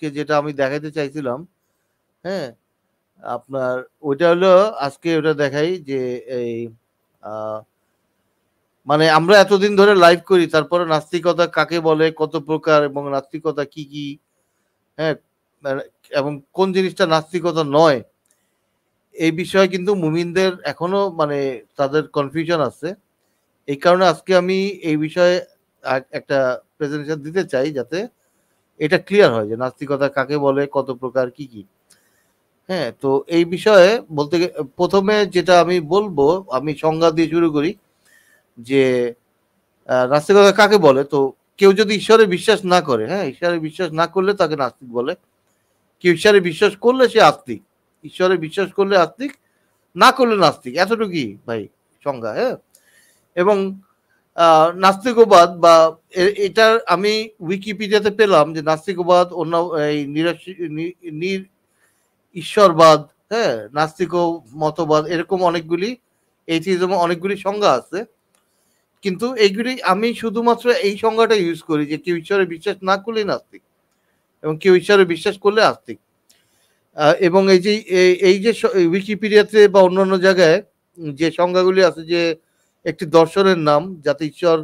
আজকে যেটা আমি দেখাইতে চাইছিলাম, হ্যাঁ, আপনার ওইটা হলো আজকে ওটা দেখাই যে এই মানে আমরা এতদিন ধরে লাইভ করি, তারপরে নাস্তিকতা কাকে বলে, কত প্রকার এবং নাস্তিকতা কি কি, হ্যাঁ, এবং কোন জিনিসটা নাস্তিকতা নয়, এই বিষয়ে কিন্তু মুমিনদের এখনো মানে তাদের কনফিউশন আছে। এই কারণে আজকে আমি এই বিষয়ে একটা প্রেজেন্টেশন দিতে চাই, যাতে এটা ক্লিয়ার হয় যে নাস্তিকতা কাকে বলে, কত প্রকার কি কি। হ্যাঁ, তো এই বিষয়ে বলতে প্রথমে যেটা আমি বলবো, আমি সংজ্ঞা দিয়ে শুরু করি যে নাস্তিকতা কাকে বলে। তো কেউ যদি ঈশ্বরে বিশ্বাস না করে, হ্যাঁ, ঈশ্বরে বিশ্বাস না করলে তাকে নাস্তিক বলে। কেউ ঈশ্বরে বিশ্বাস করলে সে আস্তিক, ঈশ্বরে বিশ্বাস করলে আস্তিক, না করলে নাস্তিক, এতটুকুই ভাই সংজ্ঞা। হ্যাঁ, এবং নাস্তিকবাদ বা এটার আমি উইকিপিডিয়াতে পেলাম যে নাস্তিকবাদ অন্য এই ঈশ্বরবাদ, হ্যাঁ, নাস্তিক মতবাদ, এরকম অনেকগুলি এইথিজম অনেকগুলি সংজ্ঞা আছে। কিন্তু এইগুলি আমি শুধুমাত্র এই সংজ্ঞাটা ইউজ করি যে কেউ ঈশ্বরে বিশ্বাস না করলে নাস্তিক এবং কেউ ঈশ্বরে বিশ্বাস করলে আস্তিক। এবং এই যে উইকিপিডিয়াতে বা অন্যান্য জায়গায় যে সংজ্ঞাগুলি আছে, যে একটি দর্শনের নাম যাতে ঈশ্বর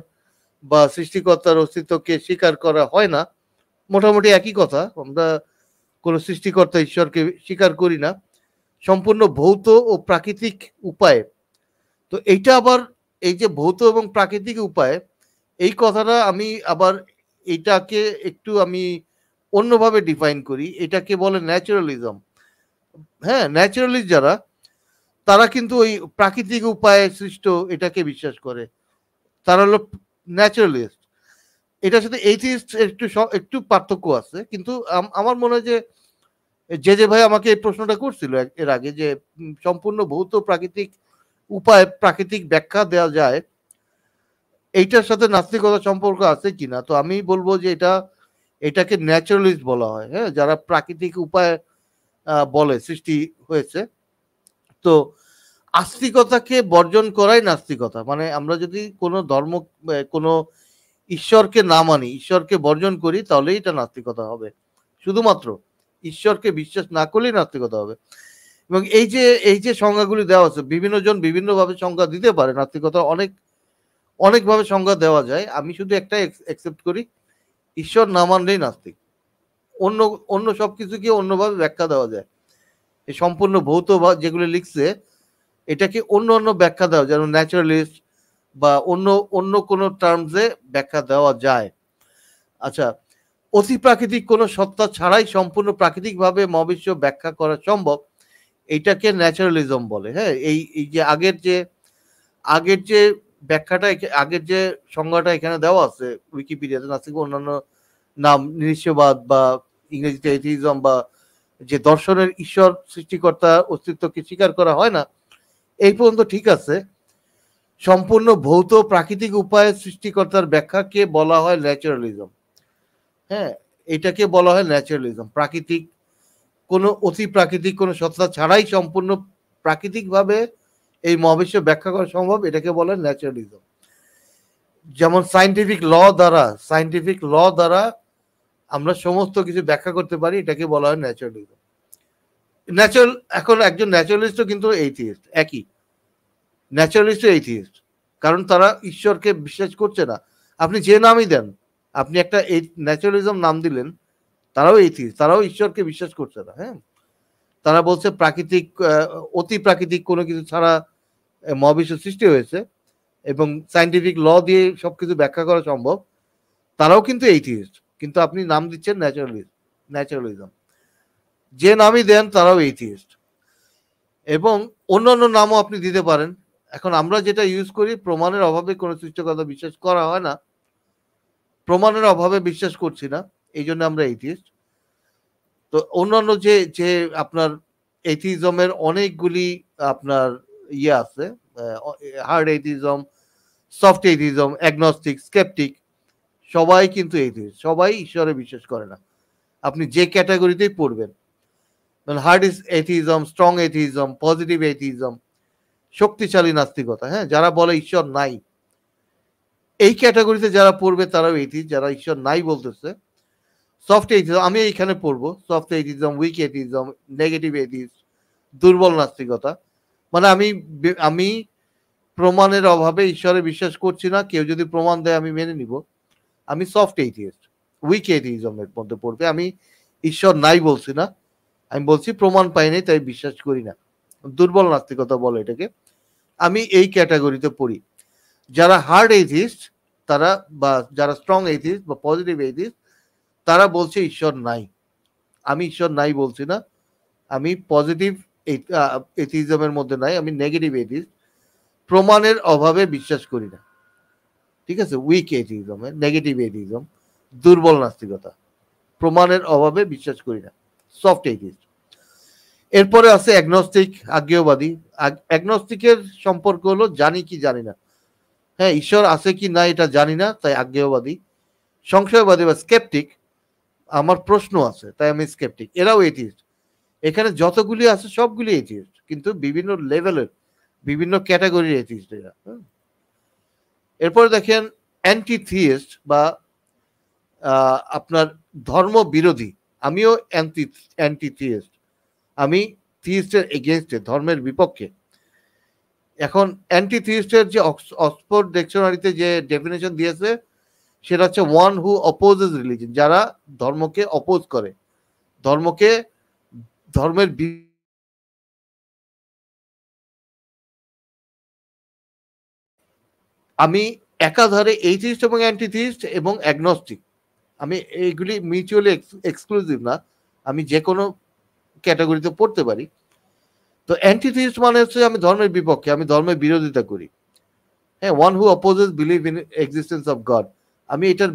বা সৃষ্টিকর্তার অস্তিত্বকে স্বীকার করা হয় না, মোটামুটি একই কথা। আমরা কোন সৃষ্টিকর্তা ঈশ্বরকে স্বীকার করি না, সম্পূর্ণ ভৌত ও প্রাকৃতিক উপায়ে। তো এইটা আবার এই যে ভৌত এবং প্রাকৃতিক উপায়ে, এই কথাটা আমি আবার এটাকে একটু আমি অন্যভাবে ডিফাইন করি। এটাকে বলে ন্যাচারালিজম। হ্যাঁ, ন্যাচারালিস্ট যারা, তারা কিন্তু ওই প্রাকৃতিক উপায়ে সৃষ্ট এটাকে বিশ্বাস করে, তারা হলো ন্যাচারালিস্ট। এটার সাথে এইথিস্ট একটু পার্থক্য আছে, কিন্তু আমার মনে হয় যে ভাই আমাকে এই প্রশ্নটা করছিল এর আগে, যে সম্পূর্ণ ভৌত প্রাকৃতিক উপায়ে প্রাকৃতিক ব্যাখ্যা দেওয়া যায়, এইটার সাথে নাস্তিকতা সম্পর্ক আছে কিনা। তো আমি বলবো যে এটাকে ন্যাচারালিস্ট বলা হয়, হ্যাঁ, যারা প্রাকৃতিক উপায়ে বলে সৃষ্টি হয়েছে। তো আস্তিকতাকে বর্জন করাই নাস্তিকতা। মানে আমরা যদি কোনো ধর্ম, কোনো ঈশ্বরকে না মানি, ঈশ্বরকে বর্জন করি, তাহলেই এটা নাস্তিকতা হবে। শুধুমাত্র ঈশ্বরকে বিশ্বাস না করলেই নাস্তিকতা হবে। এবং এই যে সংজ্ঞাগুলি দেওয়া আছে, বিভিন্ন জন বিভিন্নভাবে সংজ্ঞা দিতে পারে। নাস্তিকতা অনেকভাবে সংজ্ঞা দেওয়া যায়। আমি শুধু একটা অ্যাকসেপ্ট করি, ঈশ্বর না মানলেই নাস্তিক। অন্য অন্য সবকিছুকে অন্যভাবে ব্যাখ্যা দেওয়া যায়। এই সম্পূর্ণ ভৌত বা যেগুলি লিখছে, এটাকে অন্য ব্যাখ্যা দেওয়া, যেমন ন্যাচারালিস্ট বা অন্য কোনো টার্মসে ব্যাখ্যা দেওয়া যায়। আচ্ছা, অতি প্রাকৃতিক কোনো সত্তা ছাড়াই সম্পূর্ণ প্রাকৃতিকভাবে মহাবিশ্ব ব্যাখ্যা করা সম্ভব, এইটাকে ন্যাচারালিজম বলে। হ্যাঁ, এই যে আগের যে ব্যাখ্যাটা, আগের যে সংজ্ঞাটা এখানে দেওয়া আছে উইকিপিডিয়াতে, নাস্তিক অন্যান্য নাম নিঃস্ববাদ বা ইংরেজিতে এথিজম, বা যে দর্শনের ঈশ্বর সৃষ্টিকর্তা অস্তিত্বকে স্বীকার করা হয় না, এই পর্যন্ত ঠিক আছে। সম্পূর্ণ ভৌত প্রাকৃতিক উপায়ে সৃষ্টিকর্তার ব্যাখ্যাকে বলা হয় ন্যাচারালিজম। হ্যাঁ, এটাকে বলা হয় ন্যাচারালিজম। প্রাকৃতিক কোনো অতি প্রাকৃতিক কোনো সত্তা ছাড়াই সম্পূর্ণ প্রাকৃতিকভাবে এই মহাবিশ্ব ব্যাখ্যা করা সম্ভব, এটাকে বলে ন্যাচারালিজম। যেমন সায়েন্টিফিক ল দ্বারা আমরা সমস্ত কিছু ব্যাখ্যা করতে পারি, এটাকে বলা হয় ন্যাচারালিজম। এখন একজন ন্যাচারালিস্টও কিন্তু এইথিস্ট, একই ন্যাচারালিস্ট এইথিস্ট, কারণ তারা ঈশ্বরকে বিশ্বাস করছে না। আপনি যে নামই দেন, আপনি একটা ন্যাচারালিজম নাম দিলেন, তারাও এইথিস্ট, তারাও ঈশ্বরকে বিশ্বাস করছে না। হ্যাঁ, তারা বলছে প্রাকৃতিক অতি প্রাকৃতিক কোনো কিছু ছাড়া মহাবিশ্ব সৃষ্টি হয়েছে এবং সায়েন্টিফিক ল দিয়ে সবকিছু ব্যাখ্যা করা সম্ভব, তারাও কিন্তু এইথিস্ট। কিন্তু আপনি নাম দিচ্ছেন ন্যাচারালিজম। যে নামই দেন তারাও এইথিস্ট, এবং অন্যান্য নামও আপনি দিতে পারেন। এখন আমরা যেটা ইউজ করি, প্রমাণের অভাবে কোনো সৃষ্টিকর্তা বিশ্বাস করা হয় না, প্রমাণের অভাবে বিশ্বাস করছি না, এই জন্য আমরা এইথিস্ট। তো অন্যান্য যে আপনার এথিজমের অনেকগুলি আপনার ইয়ে আছে, hard atheism, soft atheism, Agnostic, sceptic, সবাই কিন্তু এথিস্ট, সবাই ঈশ্বরে বিশ্বাস করে না। আপনি যে ক্যাটাগরিতেই পড়বেন, hard atheism, strong atheism, positive atheism, শক্তিশালী নাস্তিকতা, হ্যাঁ, যারা বলে ঈশ্বর নাই, এই ক্যাটাগরিতে যারা পড়বে তারাও এথিস্ট। যারা ঈশ্বর নাই বলতেছে, সফট এথিজম আমি এইখানে পড়বো, soft atheism, weak atheism, negative atheist, দুর্বল নাস্তিকতা। মানে আমি প্রমাণের অভাবে ঈশ্বরে বিশ্বাস করছি না, কেউ যদি প্রমাণ দেয় আমি মেনে নিব। আমি সফট এথিস্ট, উইক এথিজমের মধ্যে পড়বে। আমি ঈশ্বর নাই বলছি না, আমি বলছি প্রমাণ পাইনি তাই বিশ্বাস করি না, দুর্বল নাস্তিকতা বলে এটাকে। আমি এই ক্যাটাগরিতে পড়ি। যারা হার্ড এথিস্ট তারা, বা যারা স্ট্রং এথিস্ট বা পজিটিভ এথিস্ট, তারা বলছে ঈশ্বর নাই। আমি ঈশ্বর নাই বলছি না, আমি পজিটিভ এথিজমের মধ্যে নাই, আমি নেগেটিভ এথিস্ট, প্রমাণের অভাবে বিশ্বাস করি না। ঠিক আছে, উইক এথিজম, নেগেটিভ এথিজম, দুর্বল নাস্তিকতা, প্রমাণের অভাবে বিশ্বাস করি না, সফট এথিস্ট। এরপরে আছে অ্যাগনস্টিক, আজ্ঞেয়বাদী। অ্যাগনস্টিকের সম্পর্ক হলো জানি কি জানি না, হ্যাঁ ঈশ্বর আছে কি না এটা জানি না তাই আজ্ঞেয়বাদী। সংশয়বাদী বা স্কেপটিক, আমার প্রশ্ন আছে তাই আমি স্কেপটিক, এরাও এথিস্ট। এখানে যতগুলি আছে সবগুলি এথিস্ট, কিন্তু বিভিন্ন লেভেলের, বিভিন্ন ক্যাটাগরির এথিস্ট এরা। এরপরে দেখেন অ্যান্টি থিয়েস্ট বা আপনার ধর্ম বিরোধী। আমিও অ্যান্টি থিয়েস্ট, আমি থিয়েস্টের এগেনস্টে, ধর্মের বিপক্ষে। এখন অ্যান্টি থিয়েস্টের যে অক্সফোর্ড ডিকশনারিতে যে ডেফিনেশন দিয়েছে সেটা হচ্ছে ওয়ান হু অপোজেস রিলিজন, যারা ধর্মকে অপোজ করে, ধর্মকে, ধর্মের আমি একাধারে এইথিস্ট এবং অ্যান্টিথিস্ট এবং অ্যাগনস্টিক, আমি এইগুলি মিউচুয়ালি এক্সক্লুসিভ না, আমি যে কোনো ক্যাটাগরিতে পড়তে পারি। তো অ্যান্টিথিস্ট মানে হচ্ছে আমি ধর্মের বিপক্ষে, আমি ধর্মের বিরোধিতা করি। হ্যাঁ, one who opposes believe in existence of god, আমি এটার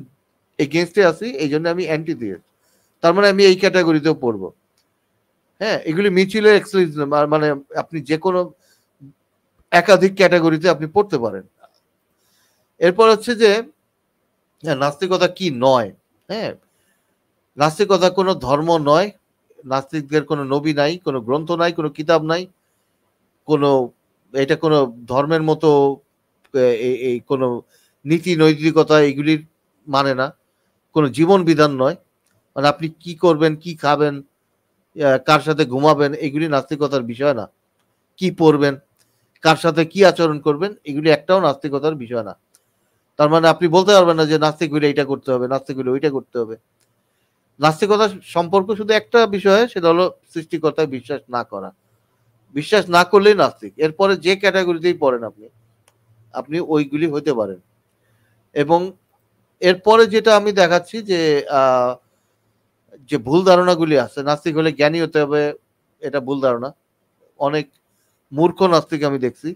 এগেনস্টে আছি, এই জন্য আমি অ্যান্টিথিস্ট। তার মানে আমি এই ক্যাটাগরিতেও পড়বো। হ্যাঁ, এগুলি মিউচুয়ালি এক্সক্লুসিভ, মানে আপনি যে কোনো একাধিক ক্যাটাগরিতে আপনি পড়তে পারেন। এরপর হচ্ছে যে নাস্তিকতা কি নয়। হ্যাঁ, নাস্তিকতা কোনো ধর্ম নয়, নাস্তিকদের কোনো নবী নাই, কোনো গ্রন্থ নাই, কোনো কিতাব নাই, কোনো, এটা কোনো ধর্মের মতো এই কোনো নীতি নৈতিকতা এগুলির মানে না, কোনো জীবন বিধান নয়। মানে আপনি কি করবেন, কি খাবেন, কার সাথে ঘুমাবেন, এগুলি নাস্তিকতার বিষয় না। কি পড়বেন, কার সাথে কি আচরণ করবেন, এগুলি একটাও নাস্তিকতার বিষয় না। তার মানে আপনি বলতে পারবেন না যে নাস্তিক হইলে এইটা করতে হবে, নাস্তিক হইলে ওইটা করতে হবে। নাস্তিকতার সম্পর্ক শুধু একটা বিষয়ে, সেটা হলো সৃষ্টিকর্তায় বিশ্বাস না করা। বিশ্বাস না করলেই নাস্তিক। এরপরে যে ক্যাটাগরিতেই পড়েন আপনি, আপনি ওইগুলি হইতে পারেন। এবং এরপরে যেটা আমি দেখাচ্ছি যে যে ভুল ধারণাগুলি আছে, নাস্তিক হলে জ্ঞানী হতে হবে, এটা ভুল ধারণা। অনেক মূর্খ নাস্তিক আমি দেখছি,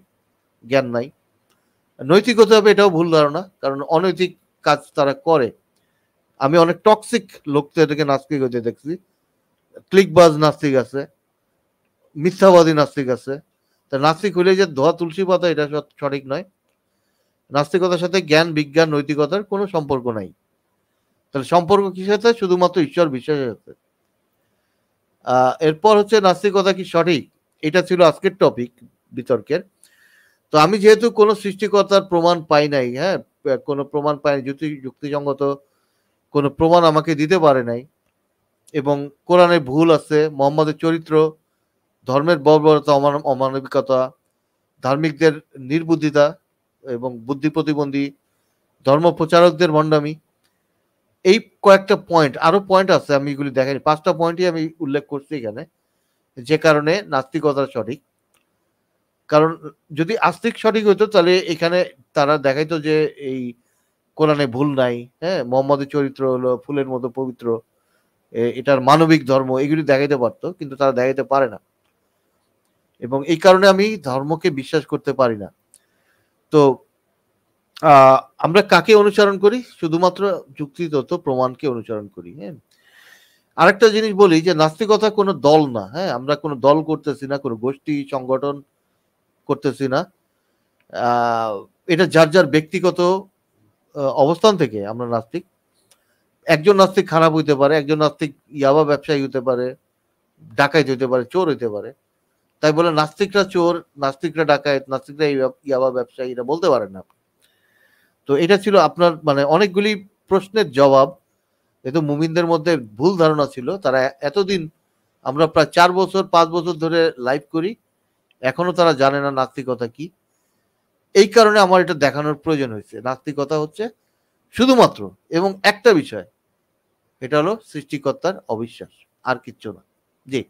জ্ঞান নাই। নৈতিক হতে হবে, এটাও ভুল ধারণা, কারণ অনৈতিক কাজ তারা করে। আমি অনেক টক্সিক লোকদেরকে নাস্তিক হইতে দেখছি। ক্লিকবাজ নাস্তিক আছে, মিথ্যাবাদী নাস্তিক আছে। তা নাস্তিক হইলে যে ধোয়া তুলসী পাতা, এটা সঠিক নয়। নাস্তিকতার সাথে জ্ঞান, বিজ্ঞান, নৈতিকতার কোনো সম্পর্ক নাই। তাহলে সম্পর্ক কিসের সাথে? শুধুমাত্র ঈশ্বর বিশ্বাসের সাথে। এরপর হচ্ছে নাস্তিকতা কি সঠিক, এটা ছিল আজকের টপিক বিতর্কের। তো আমি যেহেতু কোনো সৃষ্টিকর্তার প্রমাণ পাই নাই, হ্যাঁ, কোনো প্রমাণ পাইনি, যুক্তিসঙ্গত কোনো প্রমাণ আমাকে দিতে পারে নাই, এবং কোরআনে ভুল আছে, মোহাম্মদের চরিত্র, ধর্মের বর্বরতা, অমানবিকতা, ধার্মিকদের নির্বুদ্ধিতা এবং বুদ্ধি প্রতিবন্ধী, ধর্ম প্রচারকদের ভণ্ডামি, এই কয়েকটা পয়েন্ট, আরো পয়েন্ট আছে, আমি এগুলি দেখাইনি, 5টা পয়েন্টই আমি উল্লেখ করছি এখানে, যে কারণে নাস্তিকতা সঠিক। কারণ যদি আস্তিক সঠিক হইতো তাহলে এখানে তারা দেখাইতো যে এই কোরআনে ভুল নাই, হ্যাঁ, মোহাম্মদের চরিত্র হলো ফুলের মতো পবিত্র, এটার মানবিক ধর্ম, এগুলি দেখাইতে পারতো, কিন্তু তারা দেখাইতে পারে না। এবং এই কারণে আমি ধর্মকে বিশ্বাস করতে পারি না। তো আমরা কাকে অনুসরণ করি? শুধুমাত্র যুক্তিতত্ত্ব প্রমাণকে অনুসরণ করি। হ্যাঁ, আরেকটা জিনিস বলি যে নাস্তিকতা কোনো দল না। হ্যাঁ, আমরা কোনো দল করতেছি না, কোনো গোষ্ঠী সংগঠন করতেছি না। এটা যার যার ব্যক্তিগত অবস্থান থেকে আমরা নাস্তিক। একজন নাস্তিক খারাপ হইতে পারে, একজন নাস্তিক ইয়াবা ব্যবসায়ী হতে পারে, ডাকাইত হইতে পারে, চোর হইতে পারে। তাই বলে নাস্তিকরা চোর, নাস্তিকরা ডাকাইত, নাস্তিকরা ইয়াবা ব্যবসায়ী, এটা বলতে পারেন না। তো এটা ছিল আপনার মানে অনেকগুলি প্রশ্নের জবাব। কিন্তু মুমিনদের মধ্যে ভুল ধারণা ছিল। তারা এতদিন, আমরা প্রায় 4 বছর 5 বছর ধরে লাইভ করি, এখনো তারা জানে না নাস্তিকতা কি। এই কারণে আমার এটা দেখানোর প্রয়োজন হয়েছে। নাস্তিকতা হচ্ছে শুধুমাত্র এবং একটা বিষয়, এটা হলো সৃষ্টিকর্তার অবিশ্বাস, আর কিচ্ছু না। জি।